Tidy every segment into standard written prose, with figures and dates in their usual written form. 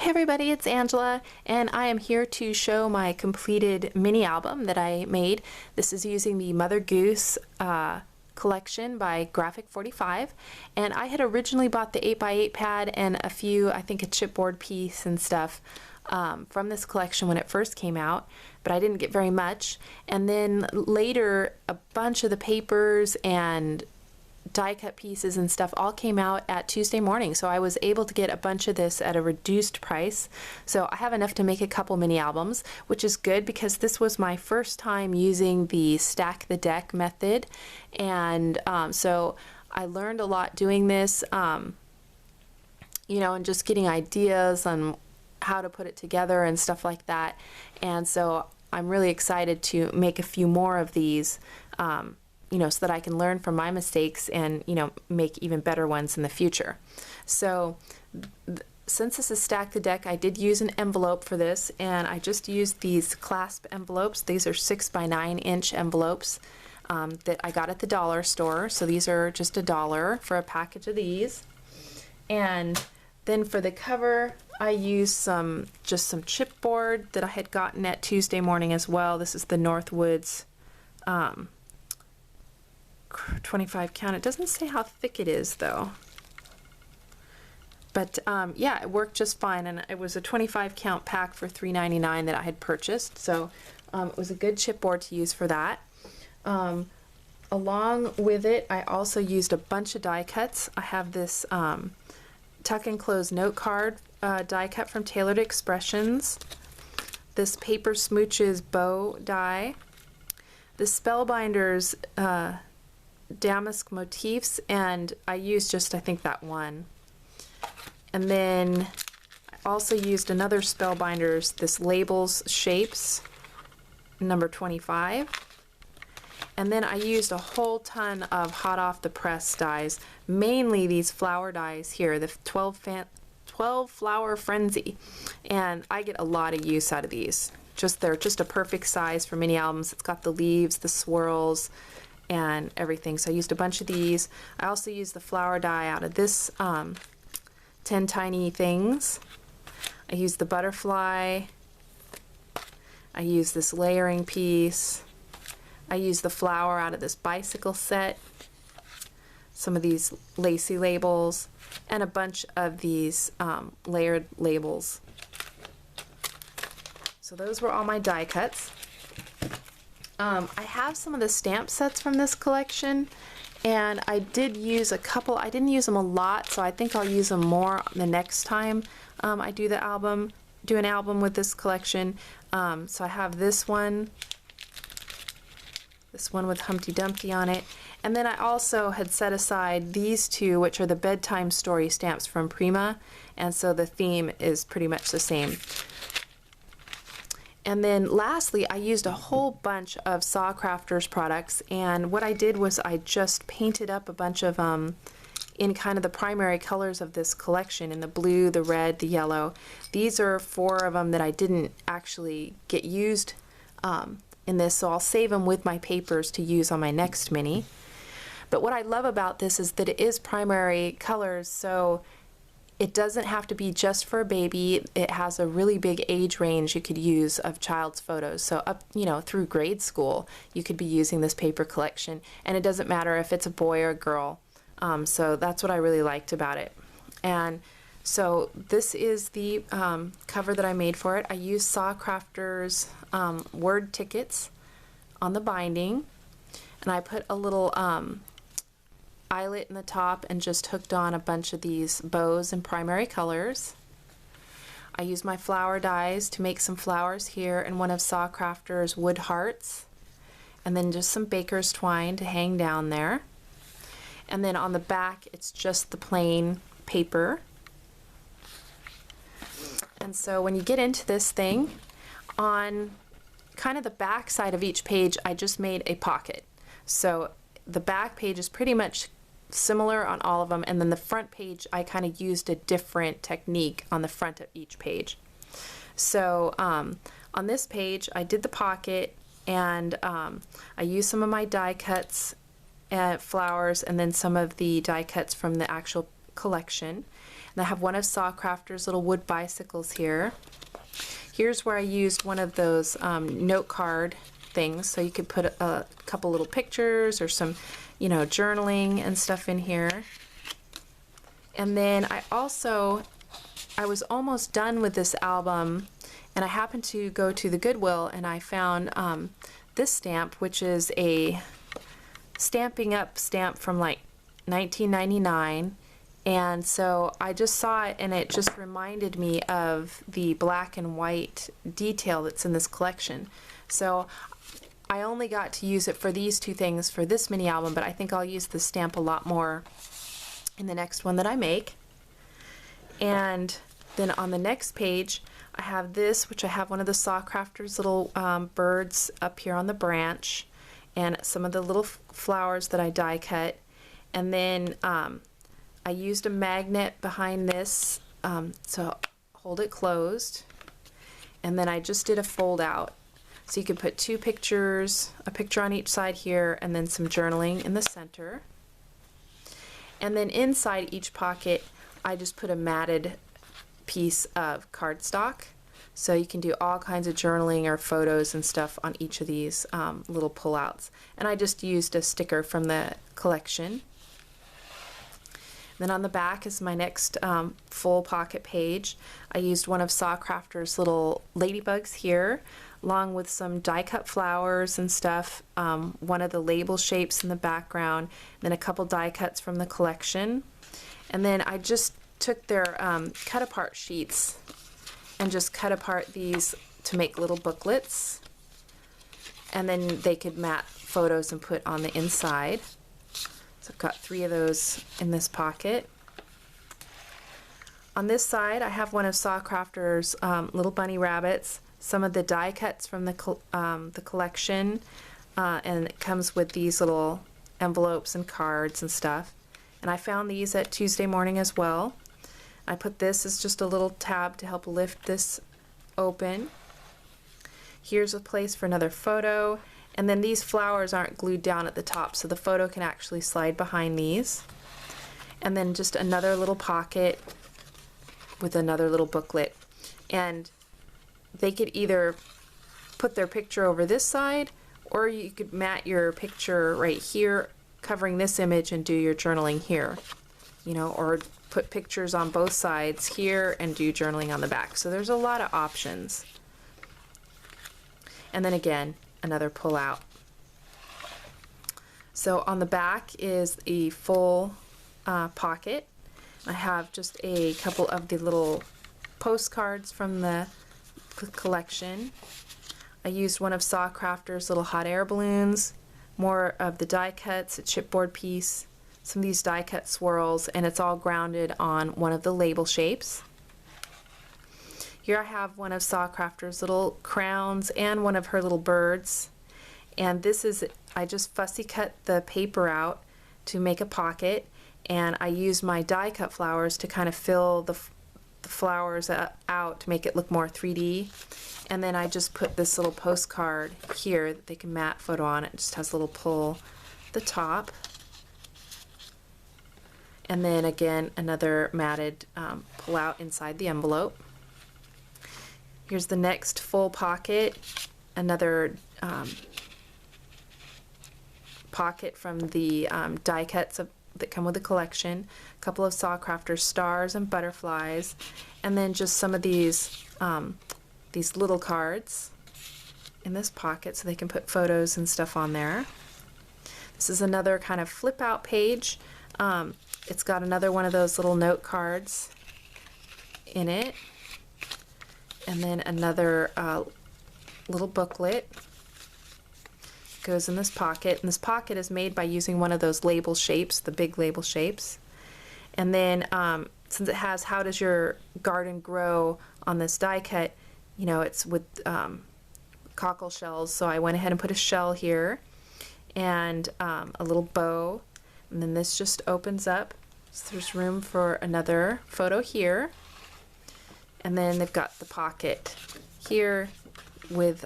Hey everybody, it's Angela, and I am here to show my completed mini album that I made. This is using the Mother Goose collection by Graphic 45, and I had originally bought the 8x8 pad and a few, I think a chipboard piece and stuff from this collection when it first came out, but I didn't get very much. And then later, a bunch of the papers and die cut pieces and stuff all came out at Tuesday morning, so I was able to get a bunch of this at a reduced price. So I have enough to make a couple mini albums, which is good because this was my first time using the stack the deck method, and so I learned a lot doing this, you know, and just getting ideas on how to put it together and stuff like that. And so I'm really excited to make a few more of these, you know, so that I can learn from my mistakes and, you know, make even better ones in the future. So since this is Stack the Deck, I did use an envelope for this, and I just used these clasp envelopes. These are 6x9" envelopes that I got at the dollar store. So these are just $1 for a package of these. And then for the cover, I used just some chipboard that I had gotten at Tuesday morning as well. This is the Northwoods 25 count. It doesn't say how thick it is though, but yeah, it worked just fine, and it was a 25 count pack for $3.99 that I had purchased, so it was a good chipboard to use for that. Along with it, I also used a bunch of die cuts. I have this tuck and close note card die cut from Tailored Expressions, this Paper Smooches bow die, the Spellbinders damask motifs, and I used just, I think, that one. And then I also used another Spellbinders, this Labels Shapes number 25. And then I used a whole ton of hot off the press dies, mainly these flower dies here, the 12 Flower Frenzy, and I get a lot of use out of these. They're just a perfect size for mini albums. It's got the leaves, the swirls, and everything. So I used a bunch of these. I also used the flower die out of this 10 Tiny Things. I used the butterfly. I used this layering piece. I used the flower out of this bicycle set, some of these lacy labels, and a bunch of these layered labels. So those were all my die cuts. I have some of the stamp sets from this collection, and I did use a couple. I didn't use them a lot, so I think I'll use them more the next time I do an album with this collection. So I have this one with Humpty Dumpty on it, and then I also had set aside these two, which are the bedtime story stamps from Prima, and so the theme is pretty much the same. And then lastly, I used a whole bunch of SaCrafters products, and what I did was I just painted up a bunch of in kind of the primary colors of this collection, in the blue, the red, the yellow. These are 4 of them that I didn't actually get used in this, so I'll save them with my papers to use on my next mini. But what I love about this is that it is primary colors, so it doesn't have to be just for a baby. It has a really big age range you could use of child's photos. So up, you know, through grade school, you could be using this paper collection, and it doesn't matter if it's a boy or a girl. So that's what I really liked about it. And so this is the cover that I made for it. I used SaCrafters word tickets on the binding, and I put a little eyelet in the top and just hooked on a bunch of these bows in primary colors. I used my flower dies to make some flowers here and one of SaCrafters wood hearts, and then just some baker's twine to hang down there. And then on the back, it's just the plain paper. And so when you get into this thing, on kind of the back side of each page, I just made a pocket. So the back page is pretty much similar on all of them, and then the front page I kind of used a different technique on the front of each page. So on this page I did the pocket, and I used some of my die cuts, flowers, and then some of the die cuts from the actual collection. And I have one of SaCrafters' little wood bicycles here. Here's where I used one of those note card things, so you could put a couple little pictures or some, you know, journaling and stuff in here. And then I was almost done with this album, and I happened to go to the Goodwill and I found this stamp, which is a Stamping Up stamp from like 1999. And so I just saw it and it just reminded me of the black and white detail that's in this collection. So I only got to use it for these two things for this mini album, but I think I'll use the stamp a lot more in the next one that I make. And then on the next page I have this, which I have one of the SaCrafters little birds up here on the branch, and some of the little flowers that I die cut. And then I used a magnet behind this to hold it closed, and then I just did a fold out. So you could put two pictures, a picture on each side here, and then some journaling in the center. And then inside each pocket I just put a matted piece of cardstock. So you can do all kinds of journaling or photos and stuff on each of these little pullouts. And I just used a sticker from the collection. Then on the back is my next full pocket page. I used one of SaCrafters' little ladybugs here, along with some die cut flowers and stuff, one of the label shapes in the background, then a couple die cuts from the collection. And then I just took their cut apart sheets and just cut apart these to make little booklets, and then they could mat photos and put on the inside. So I've got 3 of those in this pocket. On this side I have one of SaCrafters' little bunny rabbits, some of the die cuts from the collection, and it comes with these little envelopes and cards and stuff. And I found these at Tuesday Morning as well. I put this as just a little tab to help lift this open. Here's a place for another photo. And then these flowers aren't glued down at the top, so the photo can actually slide behind these. And then just another little pocket with another little booklet. And they could either put their picture over this side, or you could mat your picture right here covering this image and do your journaling here, you know, or put pictures on both sides here and do journaling on the back. So there's a lot of options. And then again, another pull out. So on the back is a full pocket. I have just a couple of the little postcards from the collection. I used one of SaCrafters' little hot air balloons, more of the die cuts, a chipboard piece, some of these die cut swirls, and it's all grounded on one of the label shapes. Here I have one of SaCrafters' little crowns and one of her little birds. And this is, I just fussy cut the paper out to make a pocket, and I used my die cut flowers to kind of fill the flowers out to make it look more 3D. And then I just put this little postcard here that they can mat photo on. It just has a little pull at the top. And then again, another matted pull out inside the envelope. Here's the next full pocket, another pocket from the die cuts that come with the collection, a couple of SaCrafters stars and butterflies, and then just some of these little cards in this pocket so they can put photos and stuff on there. This is another kind of flip out page. It's got another one of those little note cards in it, and then another little booklet goes in this pocket. And this pocket is made by using one of those label shapes, the big label shapes. And then since it has "How does your garden grow" on this die cut, you know, it's with cockle shells, so I went ahead and put a shell here and a little bow. And then this just opens up, so there's room for another photo here. And then they've got the pocket here with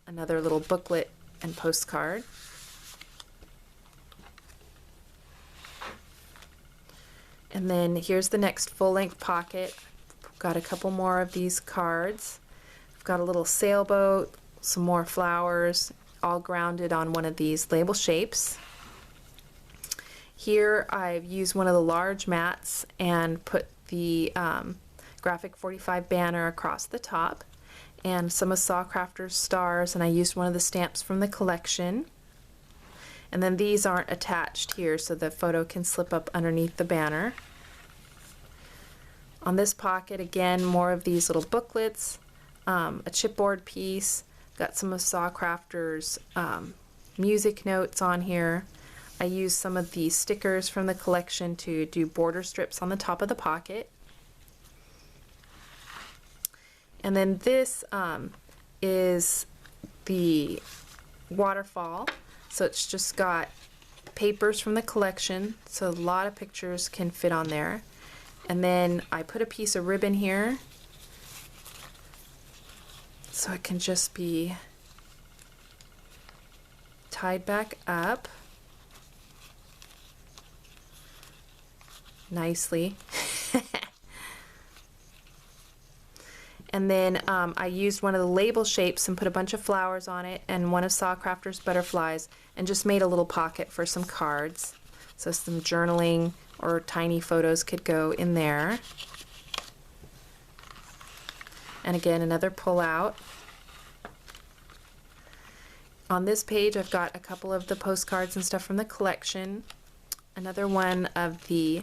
another little booklet and postcard. And then here's the next full-length pocket. Got a couple more of these cards. I've got a little sailboat, some more flowers, all grounded on one of these label shapes. Here I've used one of the large mats and put the Graphic 45 banner across the top, and some of SaCrafters stars, and I used one of the stamps from the collection. And then these aren't attached here, so the photo can slip up underneath the banner. On this pocket, again, more of these little booklets, a chipboard piece, got some of SaCrafters music notes on here. I used some of the stickers from the collection to do border strips on the top of the pocket. And then this is the waterfall. So it's just got papers from the collection, so a lot of pictures can fit on there. And then I put a piece of ribbon here so it can just be tied back up nicely. And then I used one of the label shapes and put a bunch of flowers on it and one of SaCrafters butterflies, and just made a little pocket for some cards. So some journaling or tiny photos could go in there. And again, another pull out. On this page I've got a couple of the postcards and stuff from the collection. Another one of the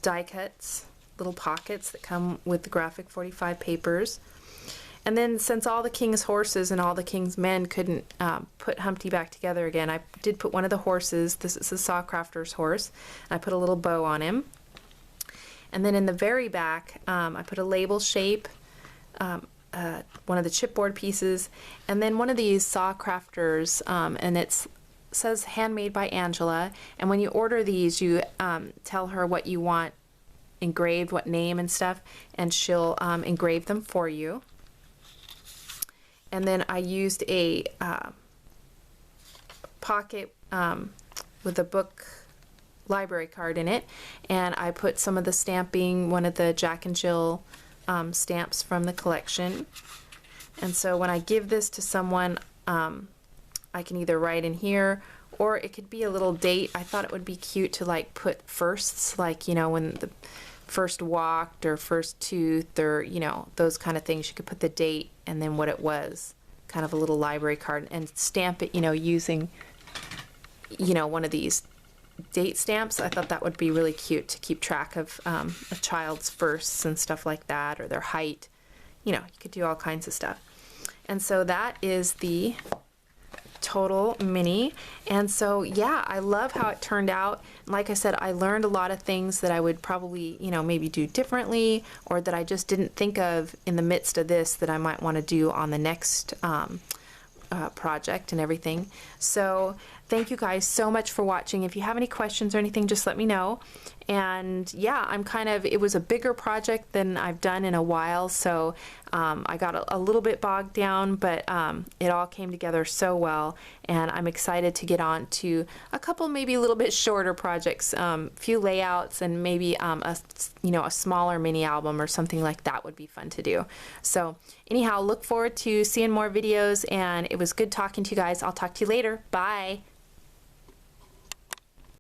die cuts, little pockets that come with the Graphic 45 papers. And then since all the king's horses and all the king's men couldn't put Humpty back together again, I did put one of the horses. This is a SaCrafters horse. And I put a little bow on him. And then in the very back, I put a label shape, one of the chipboard pieces, and then one of these SaCrafters, and it says handmade by Angela. And when you order these, you tell her what you want engraved, what name and stuff, and she'll engrave them for you. And then I used a pocket with a book library card in it, and I put some of the stamping, one of the Jack and Jill stamps from the collection. And so when I give this to someone, I can either write in here, or it could be a little date. I thought it would be cute to like put firsts, like, you know, when the first walked or first tooth, or, you know, those kind of things. You could put the date and then what it was, kind of a little library card, and stamp it, you know, using, you know, one of these date stamps. I thought that would be really cute to keep track of a child's firsts and stuff like that, or their height. You know, you could do all kinds of stuff. And so that is the total mini. And so yeah, I love how it turned out. Like I said, I learned a lot of things that I would probably, you know, maybe do differently, or that I just didn't think of in the midst of this that I might want to do on the next project and everything. So thank you guys so much for watching. If you have any questions or anything, just let me know. And yeah, it was a bigger project than I've done in a while, so I got a little bit bogged down, but it all came together so well, and I'm excited to get on to a couple maybe a little bit shorter projects, few layouts, and maybe a smaller mini album or something like that would be fun to do. So anyhow, look forward to seeing more videos, and it was good talking to you guys. I'll talk to you later. Bye.